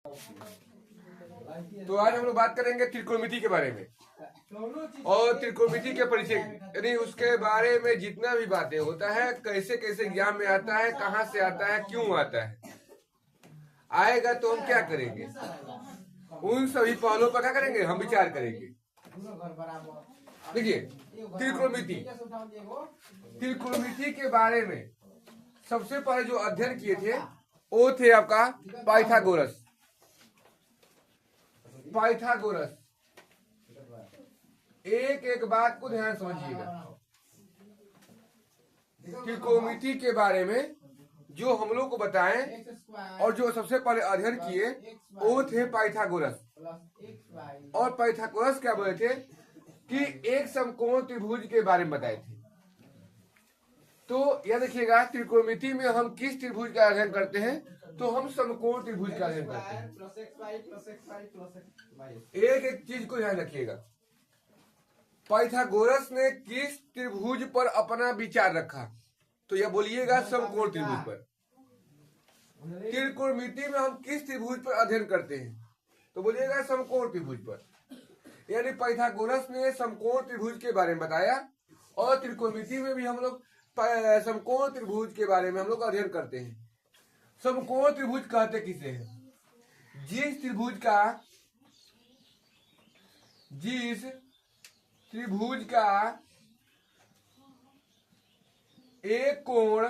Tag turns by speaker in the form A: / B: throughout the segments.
A: तो आज हम लोग बात करेंगे त्रिकोणमिति के बारे में और त्रिकोणमिति के परिचय, यानी उसके बारे में जितना भी बातें होता है, कैसे कैसे एग्जाम में आता है, कहाँ से आता है, क्यों आता है, आएगा तो हम क्या करेंगे, उन सभी पहलुओं पर क्या करेंगे, हम विचार करेंगे। देखिए त्रिकोणमिति के बारे में सबसे पहले जो अध्ययन किए थे वो थे आपका पाइथागोरस। एक एक बात को ध्यान समझिएगा। त्रिकोणमिति के बारे में जो हम लोग को बताएं और जो सबसे पहले अध्ययन किए वो थे पाइथागोरस। और पाइथागोरस क्या बोले थे कि एक समकोण त्रिभुज के बारे में बताए थे। तो यह देखिएगा, त्रिकोणमिति में हम किस त्रिभुज का अध्ययन करते हैं, तो हम समकोण त्रिभुज का अध्ययन करते हैं। एक एक चीज को ध्यान रखिएगा। पाइथागोरस ने किस त्रिभुज पर अपना विचार रखा, तो यह बोलिएगा समकोण त्रिभुज पर। त्रिकोणमिति में हम किस त्रिभुज पर अध्ययन करते हैं, तो बोलिएगा समकोण त्रिभुज पर। यानी पाइथागोरस ने समकोण त्रिभुज के बारे में बताया और त्रिकोणमिति में भी हम लोग समकोण त्रिभुज के बारे में हम लोग अध्ययन करते हैं। समकोण त्रिभुज कहते किसे हैं? जिस त्रिभुज का एक कोण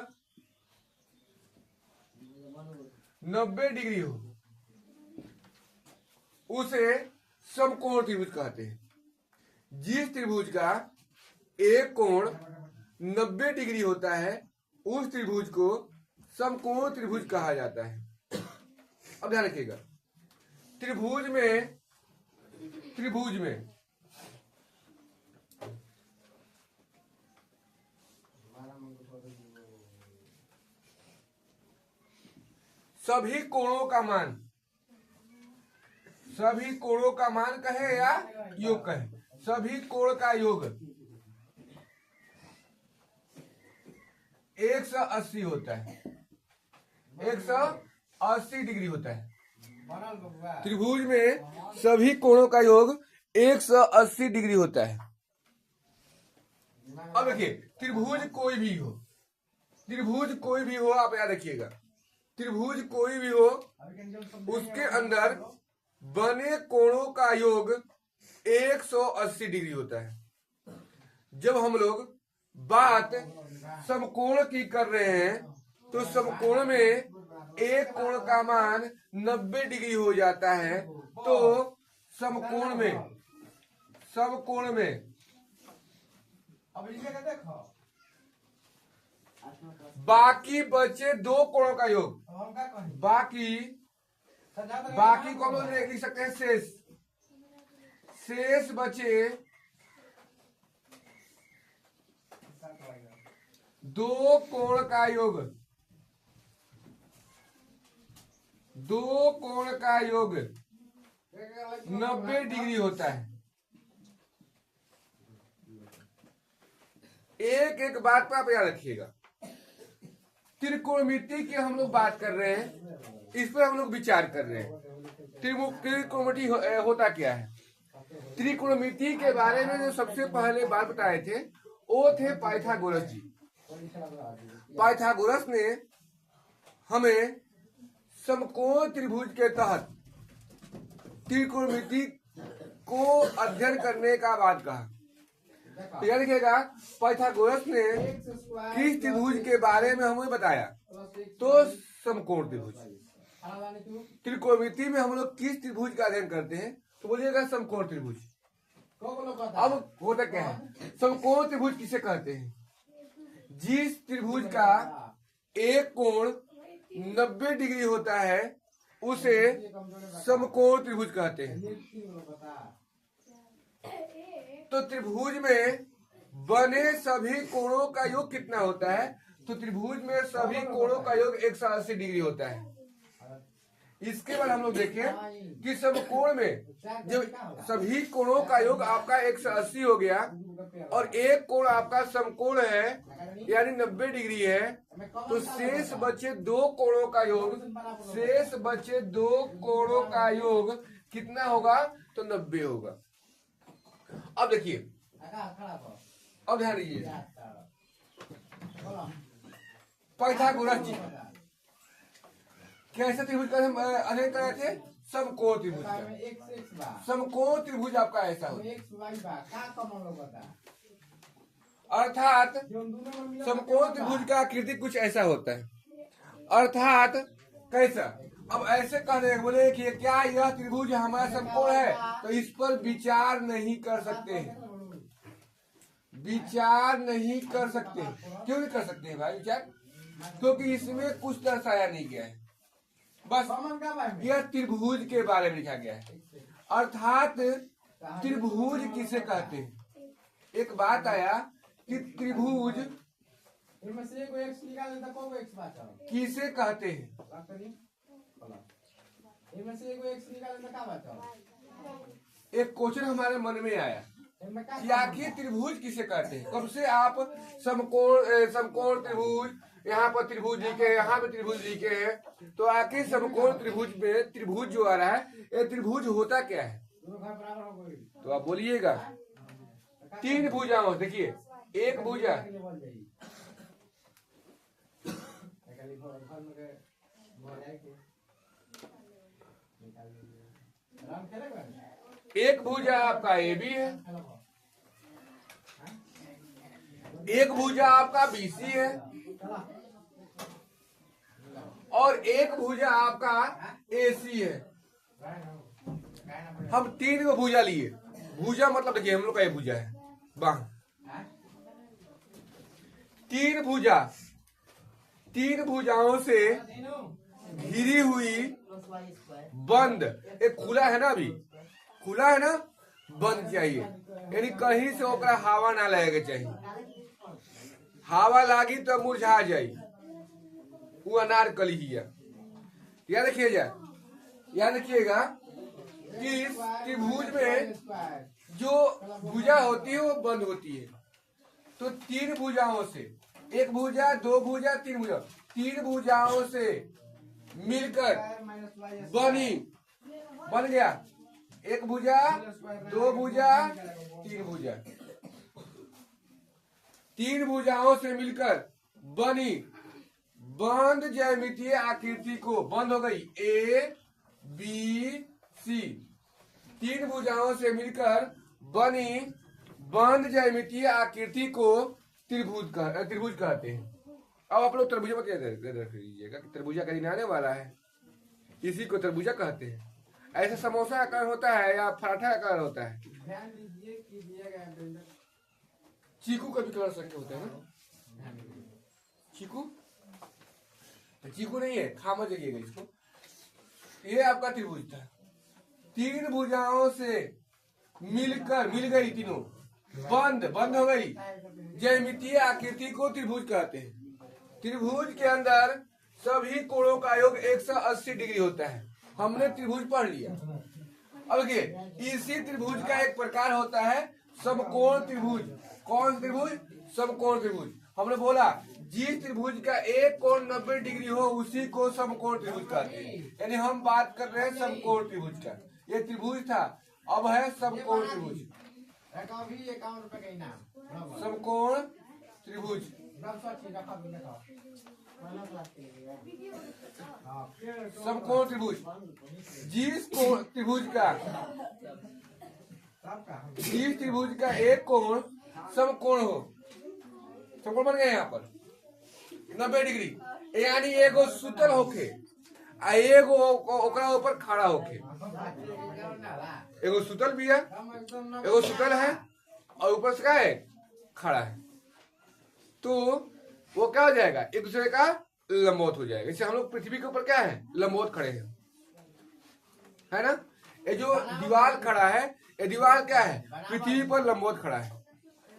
A: 90 डिग्री हो उसे समकोण त्रिभुज कहते हैं। जिस त्रिभुज का एक कोण 90 डिग्री होता है उस त्रिभुज को समकोण त्रिभुज कहा जाता है। अब ध्यान रखिएगा, त्रिभुज में सभी कोणों का मान कहे या योग कहे, सभी कोण का योग 180 होता है, 180 डिग्री होता है। त्रिभुज में सभी कोणों का योग 180 डिग्री होता है। अब देखिए, त्रिभुज कोई भी हो, आप याद रखिएगा, त्रिभुज कोई भी हो, उसके अंदर बने कोणों का योग 180 डिग्री होता है। जब हम लोग बात समकोण की कर रहे हैं तो समकोण में एक कोण का मान 90 डिग्री हो जाता है, तो समकोण में बाकी बचे दो कोणों का योग, बाकी को हम लोग लिख सकते हैं शेष बचे दो कोण का योग 90 डिग्री होता है। एक एक बात पर आप याद रखिएगा। त्रिकोणमिति की हम लोग बात कर रहे हैं, इस पर हम लोग विचार कर रहे हैं। त्रिकोणमिति होता क्या है? त्रिकोणमिति के बारे में जो सबसे पहले बात बताए थे वो थे पाइथागोरस जी। पाइथागोरस ने हमें समकोण त्रिभुज के तहत त्रिकोणमिति को अध्ययन करने का बात कहा। तो याद रखिएगा, पाइथागोरस ने किस त्रिभुज के बारे में हमें बताया, तो समकोण त्रिभुज। त्रिकोणमिति में हम लोग किस त्रिभुज का अध्ययन करते हैं, तो बोलिएगा समकोण त्रिभुज। अब होता क्या है, समकोण त्रिभुज किसे कहते हैं? जिस त्रिभुज का एक कोण 90 डिग्री होता है उसे समकोण त्रिभुज कहते हैं। तो त्रिभुज में बने सभी कोणों का योग कितना होता है, तो त्रिभुज में सभी कोणों का योग 180 डिग्री होता है। इसके बाद हम लोग देखें कि समकोण में जब सभी कोणों का योग आपका 180 हो गया और एक कोण आपका समकोण है यानी 90 डिग्री है, तो शेष बचे दो कोणों का योग, शेष बचे दो कोणों का योग कितना होगा? तो 90 होगा। अब देखिए, अब ध्यान दीजिए, पाइथागोरस जी कैसे त्रिभुज का हम अध्ययन कर रहे थे? समकोण त्रिभुज का। समकोण त्रिभुज आपका ऐसा होता है, अर्थात समकोण त्रिभुज का आकृति कुछ ऐसा होता है। अर्थात कैसा? अब ऐसे कहने बोले कि क्या यह त्रिभुज हमारा समकोण है, तो इस पर विचार नहीं कर सकते हैं, विचार नहीं कर सकते। क्यों नहीं कर सकते हैं भाई विचार? क्योंकि इसमें कुछ दर्शाया नहीं गया है, बस यह त्रिभुज के बारे में लिखा गया है। अर्थात त्रिभुज किसे कहते हैं? एक बात आया कि त्रिभुज किसे कहते हैं? एक क्वेश्चन हमारे मन में आया कि आखिर त्रिभुज किसे कहते हैं? कब से आप समकोण त्रिभुज, यहाँ पर त्रिभुज लिखे, यहाँ पे त्रिभुज लिखे हैं, तो आखिर समकोण त्रिभुज में त्रिभुज जो आ रहा है, ये त्रिभुज होता क्या है? तो आप बोलिएगा। तीन भुजाओं, देखिए, एक भुजा, एक भुजा आपका ए बी है, एक भुजा आपका BC है, और एक भुजा आपका AC है। हम तीन को भुजा लिए। भुजा मतलब देखिए, हम लोग का ये भुजा है, बाह, तीन भुजा, तीन भुजाओं से घिरी हुई बंद, एक खुला है ना, अभी खुला है ना, बंद चाहिए, यानी कहीं से ओकरा हवा ना लगेगा चाहिए। हवा लागी तो मुरझा जाई, वो अनारकली ही है। याद रखिएगा, याद रखिएगा कि त्रिभुज में जो भुजा होती है वो बंद होती है। तो तीन भुजाओं से, एक भुजा, दो भुजा, तीन भुजा, तीन भुजाओं से मिलकर बन गया एक भुजा, दो भुजा, तीन भुजा। तीन भुजाओं से मिलकर बनी बंद ज्यामितीय आकृति को, बंद हो गई ABC। तीन भुजाओं से मिलकर बनी बंद ज्यामितीय आकृति को त्रिभुज कहते हैं। अब आप लोग त्रिभुजा मत रख लीजिएगा कि त्रिभुजा कहीं आने वाला है, इसी को त्रिभुजा कहते हैं। ऐसा समोसा आकार होता है या पराठा आकार होता है।
B: ध्यान दीजिए कि दिया गया
A: चीकू का भी कलर संख्या होता है ना, चीकू, तो चीकू नहीं है, खामा जाइएगा इसको। ये आपका त्रिभुज था, तीन भुजाओं से मिलकर, मिल गई तीनों, बंद हो गई ज्यामितीय आकृति को त्रिभुज कहते हैं। त्रिभुज के अंदर सभी कोणों का योग 180 डिग्री होता है। हमने त्रिभुज पढ़ लिया। अब देखिए, इसी त्रिभुज का एक प्रकार होता है समकोण त्रिभुज। कौन त्रिभुज? समकोण त्रिभुज। हमने बोला जिस त्रिभुज का एक कोण 90 डिग्री हो उसी को समकोण त्रिभुज कहते हैं। यानी हम बात कर रहे हैं समकोण त्रिभुज का। ये त्रिभुज था, अब है समकोण त्रिभुज। समकोण त्रिभुज, समकोण त्रिभुज, जिस त्रिभुज का एक कोण समकोण हो, समकोण बन गया यहाँ पर 90 डिग्री, यानी एगो सुतल होके आ एगो ओकरा ऊपर खड़ा होके। एगो सुतल भी है, एगो सुतल है और ऊपर से क्या है, खड़ा है। तो वो क्या हो जाएगा, एक दूसरे का लंबवत हो जाएगा। जैसे हम लोग पृथ्वी के ऊपर क्या है, लंबवत खड़े हैं, है ना। ये जो दीवार खड़ा है, ये दीवार क्या है, पृथ्वी पर लंबवत खड़ा है।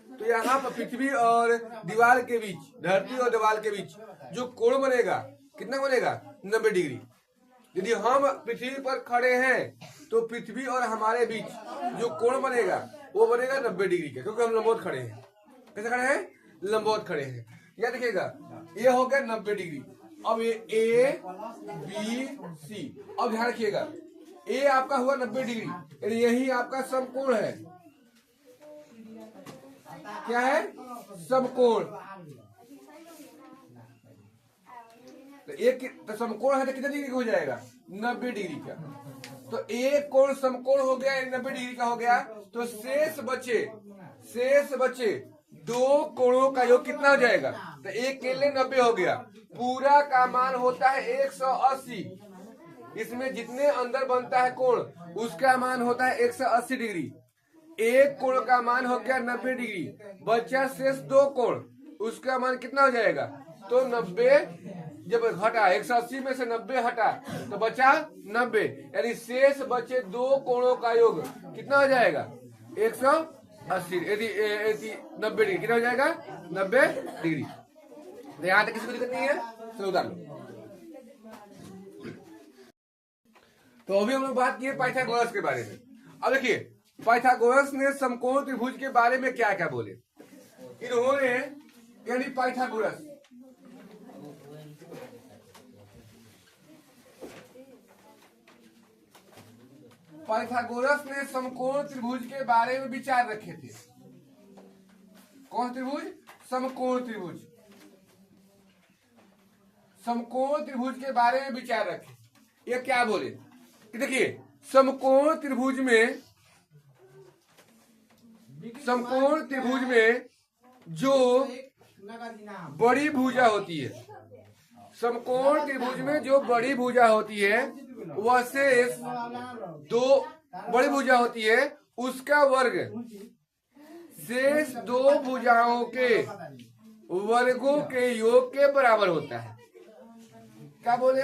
A: तो यहाँ पर पृथ्वी और दीवार के बीच, धरती और दीवार के बीच जो कोण बनेगा, कितना बनेगा, 90 डिग्री। यदि हम पृथ्वी पर खड़े हैं तो पृथ्वी और हमारे बीच जो कोण बनेगा वो बनेगा 90 डिग्री का, क्योंकि हम लंबवत खड़े हैं। कैसे खड़े हैं? लंबवत खड़े हैं। या देखिएगा, ये हो गया 90 डिग्री। अब ये ए बी सी। अब ध्यान रखिएगा, ए आपका हुआ 90 डिग्री, यानी यही आपका समकोण है। क्या है? समकोण। तो एक तो समकोण है तो कितने डिग्री का हो जाएगा? 90 डिग्री का। तो एक कोण समकोण हो गया, 90 डिग्री का हो गया। तो शेष बचे दो कोणों का योग कितना हो जाएगा? तो एक के लिए 90 हो गया। पूरा का मान होता है 180। इसमें जितने अंदर बनता है कोण उसका मान होता है 180 डिग्री। एक कोण का मान हो गया 90 डिग्री, बचा शेष दो कोण, उसका मान कितना हो जाएगा? तो 90 जब हटा 180 में से 90 हटा तो बचा 90, यानी शेष बचे दो कोणों का योग कितना हो जाएगा? 180। यदि 90 डिग्री कितना हो जाएगा? 90 डिग्री। तो यहाँ तक किसी को दिक्कत नहीं है? चलो उतार लो। तो अभी हम लोग बात किए पाइथागोरस के बारे में। अब देखिए, पाइथागोरस ने समकोण त्रिभुज के बारे में क्या क्या बोले। इन्होंने यानी पाइथागोरस ने समकोण त्रिभुज के बारे में विचार रखे थे। कौन त्रिभुज? समकोण त्रिभुज। समकोण त्रिभुज के बारे में विचार रखे। ये क्या बोले कि देखिए, समकोण त्रिभुज में जो बड़ी भुजा होती है, समकोण त्रिभुज में जो बड़ी भुजा होती है वह शेष दो बड़ी भुजा होती है, उसका वर्ग शेष दो भुजाओं के वर्गों के योग के बराबर होता है। क्या बोले?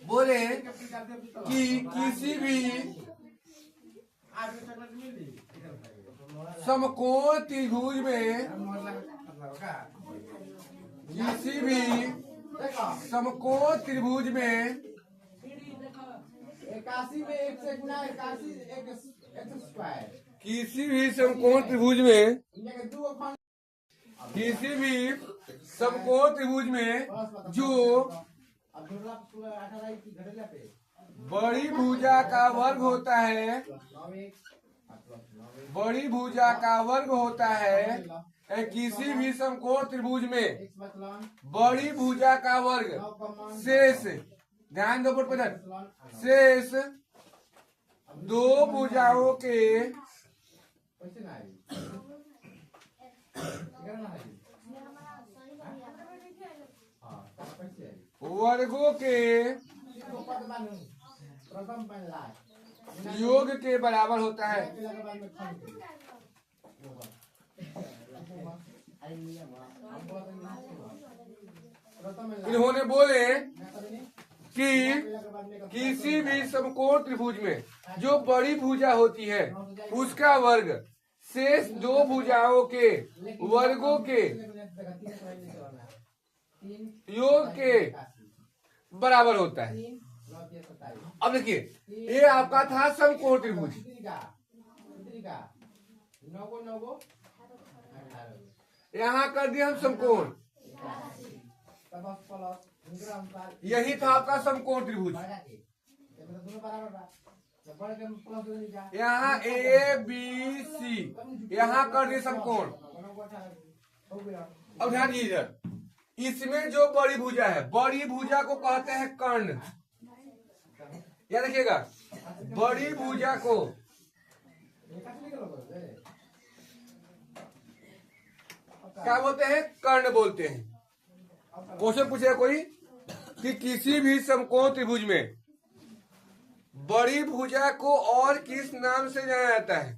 A: बोले कि किसी भी समकोण त्रिभुज में किसी भी समकोण त्रिभुज में जो बड़ी भुजा का वर्ग होता है, किसी भी समकोण त्रिभुज में बड़ी भुजा का वर्ग शेष, ध्यान दो शेष दो भुजाओं के वर्गों के योग के बराबर होता है। इन्होंने बोले कि किसी भी समकोण त्रिभुज में जो बड़ी भुजा होती है उसका वर्ग शेष दो भुजाओं के वर्गों के योग के बराबर होता है। अब देखिए, ये आपका था समकोण त्रिभुज, यहाँ कर दिया हम समकोण, यही था आपका समकोण त्रिभुज। यहाँ ए बी सी, यहाँ कर दिए समकोण। अब ध्यान दीजिए, इसमें जो बड़ी भुजा है, बड़ी भुजा को कहते हैं कर्ण। याद रखिएगा, बड़ी भुजा को क्या बोलते हैं? कर्ण बोलते हैं। क्वेश्चन पूछेगा कोई कि किसी भी समकोण त्रिभुज में बड़ी भुजा को और किस नाम से जाना जाता है,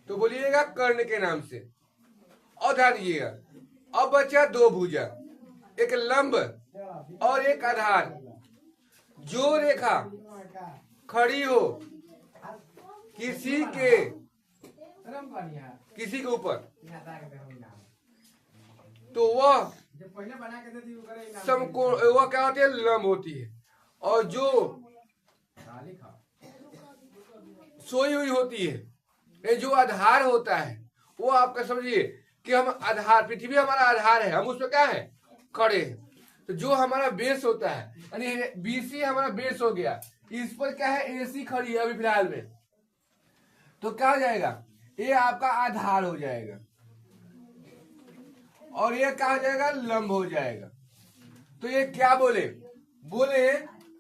A: तो बोलिएगा कर्ण के नाम से। और ध्यान दीजिएगा, अब बचा दो भुजा, एक लंब और एक आधार। जो रेखा खड़ी हो किसी के ऊपर तो वह समकोण, वह क्या होती है? लंब होती है। और जो सोई हुई होती है, ये जो आधार होता है वो आपका समझिए कि हम आधार, पृथ्वी हमारा आधार है, हम उसमें क्या है, खड़े हैं। तो जो हमारा बेस होता है, यानी बीसी हमारा बेस हो गया, इस पर क्या है, एसी खड़ी है अभी फिलहाल में, तो क्या हो जाएगा, ये आपका आधार हो जाएगा और ये क्या हो जाएगा, लंब हो जाएगा। तो ये क्या बोले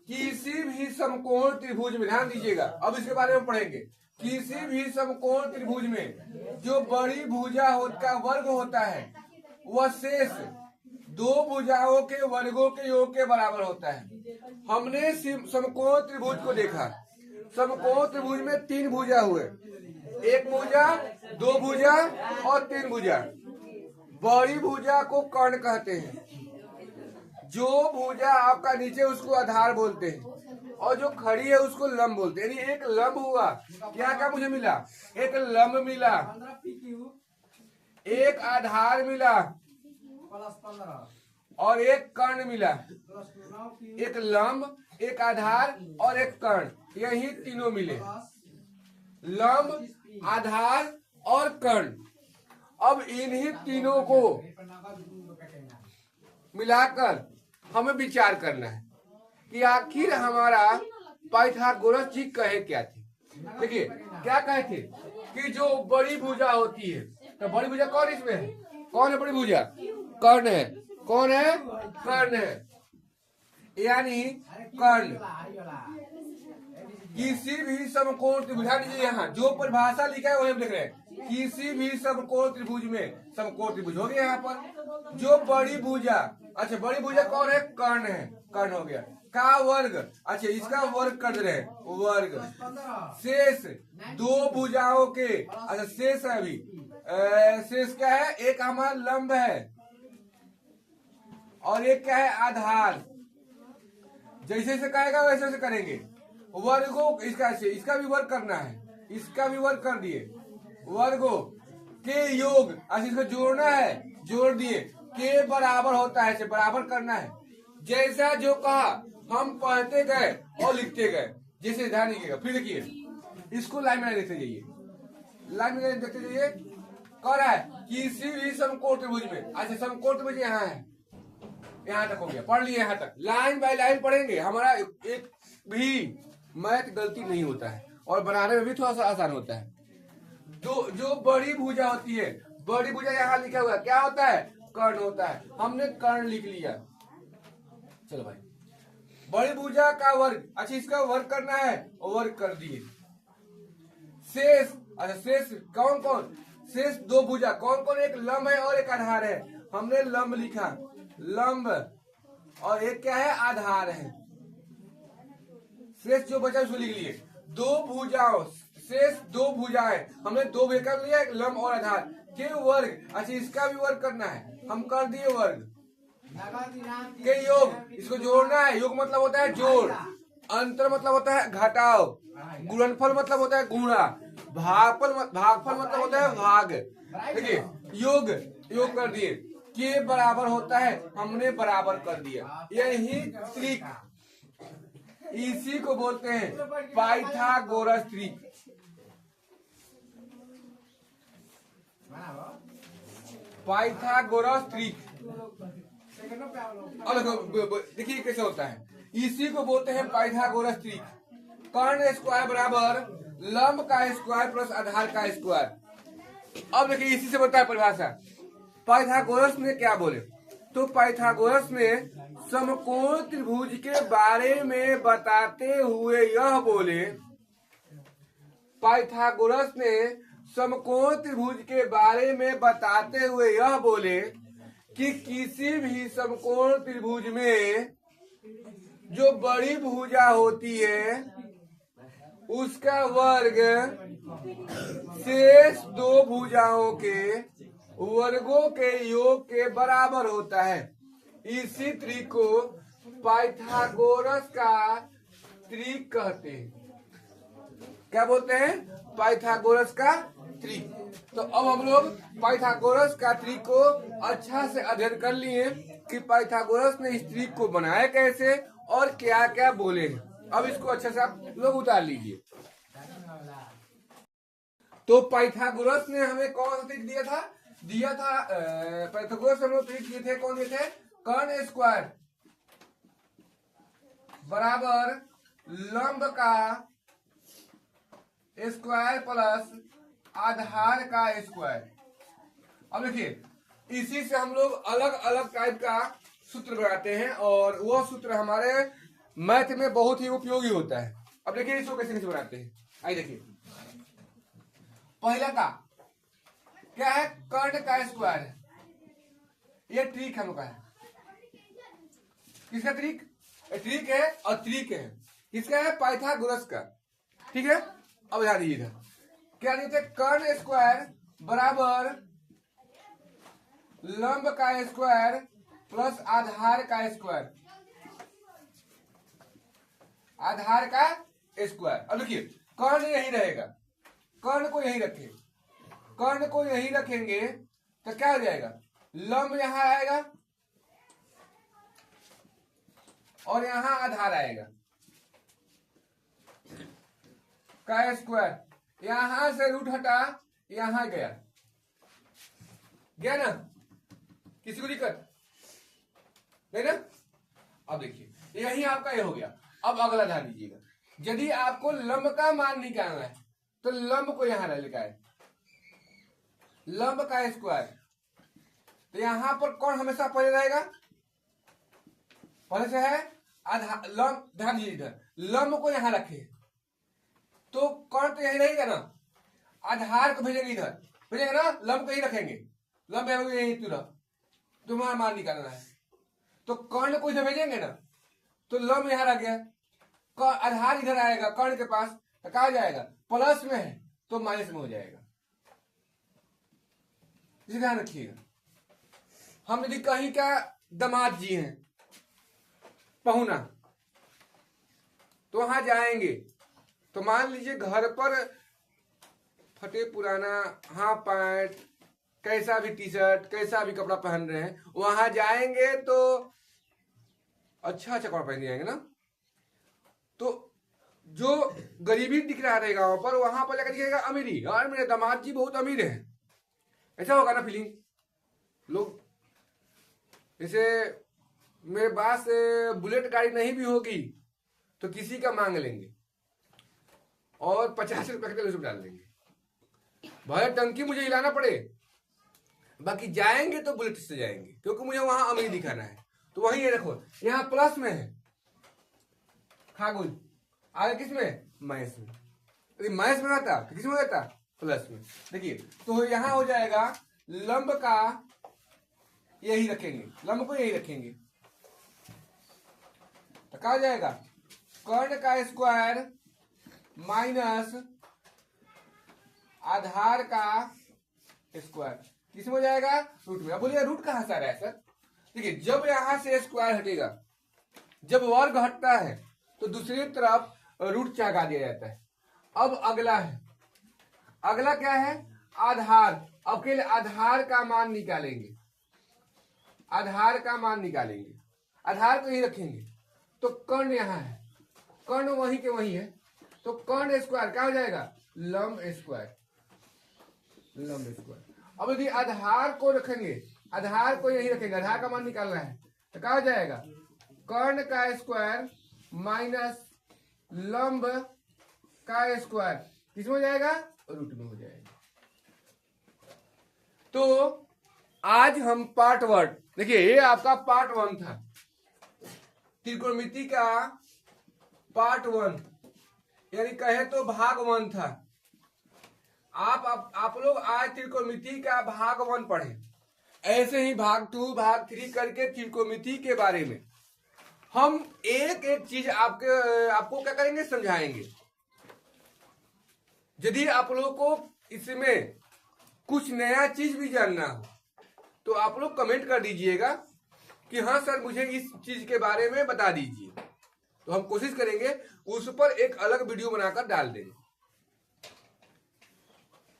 A: किसी भी समकोण त्रिभुज में, ध्यान दीजिएगा, अब इसके बारे में पढ़ेंगे। किसी भी समकोण त्रिभुज में जो बड़ी भुजा का वर्ग होता है वह शेष दो भुजाओं के वर्गों के योग के बराबर होता है। हमने समकोण त्रिभुज को देखा, समकोण त्रिभुज में तीन भुजा हुए, एक भुजा, दो भुजा और तीन भुजा। बड़ी भुजा को कर्ण कहते हैं, जो भुजा आपका नीचे उसको आधार बोलते हैं और जो खड़ी है उसको लंब बोलते हैं। यानी एक लंब हुआ, क्या क्या मुझे मिला, एक लंब मिला, एक आधार मिला और एक कर्ण मिला। एक लंब, एक आधार और एक कर्ण, यही तीनों मिले, लंब, आधार और कर्ण। अब इन्हीं तीनों को मिलाकर हमें विचार करना है कि आखिर हमारा पाइथागोरस जी कहे क्या थे। देखिए क्या कहे थे कि जो बड़ी भुजा होती है, तो बड़ी भुजा कौन इसमें है, कौन है बड़ी भुजा, कर्ण है। कौन है, कर्ण है, यानी कर्ण किसी भी समकोण त्रिभुज, यहाँ जो परिभाषा लिखा है वही हम देख रहे हैं, किसी भी समकोण त्रिभुज में, समकोण त्रिभुज हो गया यहाँ पर, जो बड़ी भुजा, अच्छा बड़ी भुजा कौन है, कर्ण है, कर्ण हो गया, का वर्ग, अच्छा इसका वर्ग कर दे रहे हैं, वर्ग, शेष दो भुजाओं के, अच्छा शेष है अभी, शेष क्या है, एक हमारा लंब है और एक क्या है, आधार। जैसे जैसे कहेगा वैसे वैसे करेंगे। वर्गों इसका भी वर्ग करना है, इसका भी वर्ग कर दिए, वर्गों के योग, अच्छा इसको जोड़ना है, जोड़ दिए, के बराबर होता है, बराबर करना है। जैसा जो कहा हम पढ़ते गए और लिखते गए, जैसे ध्यान दीजिएगा। फिर देखिए इसको लाइन में देखते जाइए, लाइन में देखते जाइए। कह रहा है किसी भी समकोण त्रिभुज में, अच्छा समकोण त्रिभुज यहाँ है, यहाँ तक हो गया, पढ़ लिए यहाँ तक, लाइन बाय लाइन पढ़ेंगे। हमारा एक भी मैथ गलती नहीं होता है और बनाने में भी थोड़ा सा आसान होता है। जो बड़ी भुजा होती है, बड़ी भुजा यहाँ लिखा हुआ है, क्या होता है, कर्ण होता है, हमने कर्ण लिख लिया। चलो भाई, बड़ी भुजा का वर्ग, अच्छा इसका वर्ग करना है, वर्ग कर दिए। शेष, अच्छा शेष कौन कौन, शेष दो भुजा कौन कौन, एक लंब है और एक आधार है, हमने लंब लिखा, लंब, और एक क्या है, आधार है। शेष जो बचा उसको लिख लिए। दो भुजाओं, शेष दो भुजाएं, हमने दो भी कर लिया, एक लंब और आधार के वर्ग, अच्छा इसका भी वर्ग करना है, हम कर दिए वर्ग के योग, इसको जोड़ना है। योग मतलब होता है जोड़, अंतर मतलब होता है घटाव, गुणनफल मतलब होता है गुणा, भागफल मतलब होता है भाग। देखिए योग कर दिए, के बराबर होता है, हमने बराबर कर दिया, यही त्रिक, इसी को बोलते हैं पाइथागोरस त्रिक। पाइथागोरस त्रिक, देखिए कैसे होता है, इसी को बोलते हैं पाइथागोरस त्रिक। कर्ण स्क्वायर बराबर लंब का स्क्वायर प्लस आधार का स्क्वायर। अब देखिए इसी से बनता है परिभाषा। पाइथागोरस ने क्या बोले, तो पाइथागोरस ने समकोण त्रिभुज के बारे में बताते हुए यह बोले, पाइथागोरस ने समकोण त्रिभुज के बारे में बताते हुए यह बोले कि किसी भी समकोण त्रिभुज में जो बड़ी भुजा होती है उसका वर्ग शेष दो भुजाओं के वर्गों के योग के बराबर होता है। इसी त्रिक को पाइथागोरस का त्रिक कहते हैं। क्या बोलते हैं, पाइथागोरस का त्रिक। तो अब हम लोग पाइथागोरस का त्रिक को अच्छा से अध्ययन कर लिए कि पाइथागोरस ने इस त्रिक को बनाया कैसे और क्या क्या बोले हैं। अब इसको अच्छे से आप लोग उतार लीजिए। तो पाइथागोरस ने हमें कौन सा ट्रिक दिया था पाइथागोरस हम लोग ट्रिक दिए थे, कौन दिए थे? कर्ण स्क्वायर बराबर लंब का स्क्वायर प्लस आधार का स्क्वायर। अब देखिए, इसी से हम लोग अलग अलग टाइप का सूत्र बनाते हैं और वह सूत्र हमारे मैथ में बहुत ही उपयोगी होता है। अब देखिए इसको कैसे कैसे बनाते हैं, आइए देखिए। पहला का क्या है? कर्ण का स्क्वायर है, ये ट्रिक हम लोग का है। किसका ट्रिक? ट्रिक है और ट्रिक है किसका है? पाइथागोरस का। ठीक है, अब ध्यान दीजिएगा, क्या दिए थे? कर्ण स्क्वायर बराबर लंब का स्क्वायर प्लस आधार का स्क्वायर, आधार का स्क्वायर। अब देखिए, कर्ण यही रहेगा, कर्ण को यही रखें, कर्ण को यही रखेंगे तो क्या हो जाएगा? लंब यहां आएगा और यहां आधार आएगा का स्क्वायर। यहां से रूट हटा, यहां गया गया ना? किसी को दिक्कत नहीं ना? अब देखिए, यही आपका ये हो गया। अब अगला ध्यान दीजिएगा, यदि आपको लंब का मान निकालना है तो लंब को यहां लिखा है लंब का स्क्वायर, तो यहां पर कौन हमेशा पहले रहेगा? पहले से है आधा लंब। ध्यान दीजिए, इधर लंब को यहां रखे तो कौन तो यही रहेगा ना? आधार को भेजेंगे, इधर भेजेंगे ना, लंब को ही रखेंगे, लंब यही तुम्हारा मान निकालना है तो कर्ण को इधर भेजेंगे ना, तो लंब यहां रख गया, आधार इधर आएगा कर्ण के पास, तो कहा जाएगा? प्लस में है तो माइनस में हो जाएगा। इसे ध्यान रखिएगा। हम यदि कहीं का दामाद जी हैं, पहुना, तो वहां जाएंगे तो मान लीजिए घर पर फटे पुराना हाफ पैंट, कैसा भी टी शर्ट, कैसा भी कपड़ा पहन रहे हैं, वहां जाएंगे तो अच्छा अच्छा कपड़ा पहन जाएंगे ना, तो जो गरीबी दिख रहा रहेगा वहां पर जाकर दिखेगा अमीरी, और मेरे दामाद जी बहुत अमीर है, ऐसा होगा ना फीलिंग लोग। जैसे मेरे पास बुलेट गाड़ी नहीं भी होगी तो किसी का मांग लेंगे और 50 रुपए के तेल उसमें डाल देंगे, भले टंकी मुझे हिलाना पड़े, बाकी जाएंगे तो बुलेट से जाएंगे क्योंकि मुझे वहां अमीर दिखाना है। तो वही ये देखो, यहाँ प्लस में है खागुल, आगे किस में? माइनस में। यदि माइनस में रहता तो किस में रहता? प्लस में। देखिए, तो यहाँ हो जाएगा लंब का यही रखेंगे, लंब को यही रखेंगे तो क्या हो जाएगा? कर्ण का स्क्वायर माइनस आधार का स्क्वायर, किसमें हो जाएगा? रूट में। अब बोलिए रूट कहां से आ रहा है सर? देखिए, जब यहां से स्क्वायर हटेगा, जब वर्ग हटता है तो दूसरी तरफ रूट चढ़ा दिया जाता है। अब अगला है, अगला क्या है? आधार। अब के लिए आधार का मान निकालेंगे, आधार का मान निकालेंगे, आधार को ही रखेंगे तो कर्ण यहां है, कर्ण वहीं के वहीं है, तो कर्ण स्क्वायर क्या हो जाएगा? लंब स्क्वायर, लंब स्क्वायर। अब यदि आधार को रखेंगे, आधार को यही रखेंगे, आधार का मान निकालना है तो क्या हो जाएगा? कर्ण का स्क्वायर माइनस लंब का स्क्वायर, किसमें हो जाएगा? रूट में हो जाएगा। तो आज हम पार्ट 1, देखिए ये आपका पार्ट 1 था, त्रिकोणमिति का पार्ट 1, यानी कहे तो भाग 1 था। आप लोग आज त्रिकोणमिति का भाग 1 पढ़े, ऐसे ही भाग 2 भाग 3 करके त्रिकोणमिति के बारे में हम एक एक चीज आपको क्या करेंगे? समझाएंगे। यदि आप लोगों को इसमें कुछ नया चीज भी जानना हो तो आप लोग कमेंट कर दीजिएगा कि हाँ सर मुझे इस चीज के बारे में बता दीजिए, तो हम कोशिश करेंगे उस पर एक अलग वीडियो बनाकर डाल देंगे।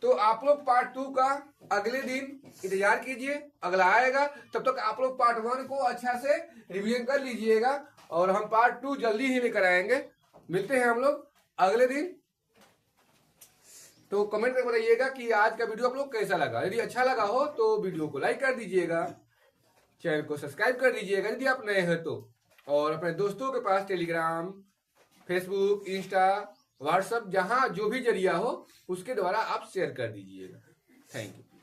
A: तो आप लोग पार्ट 2 का अगले दिन इंतजार कीजिए, अगला आएगा। तब तक आप लोग पार्ट 1 को अच्छा से रिवीजन कर लीजिएगा और हम पार्ट 2 जल्दी ही लेकर आएंगे। मिलते हैं हम लोग अगले दिन। तो कमेंट करके बताइएगा कि आज का वीडियो आप लोग कैसा लगा। यदि अच्छा लगा हो तो वीडियो को लाइक कर दीजिएगा, चैनल को सब्सक्राइब कर दीजिएगा यदि आप नए हैं तो, और अपने दोस्तों के पास टेलीग्राम, फेसबुक, इंस्टा, व्हाट्सएप, जहां जो भी जरिया हो उसके द्वारा आप शेयर कर दीजिएगा। Thank you.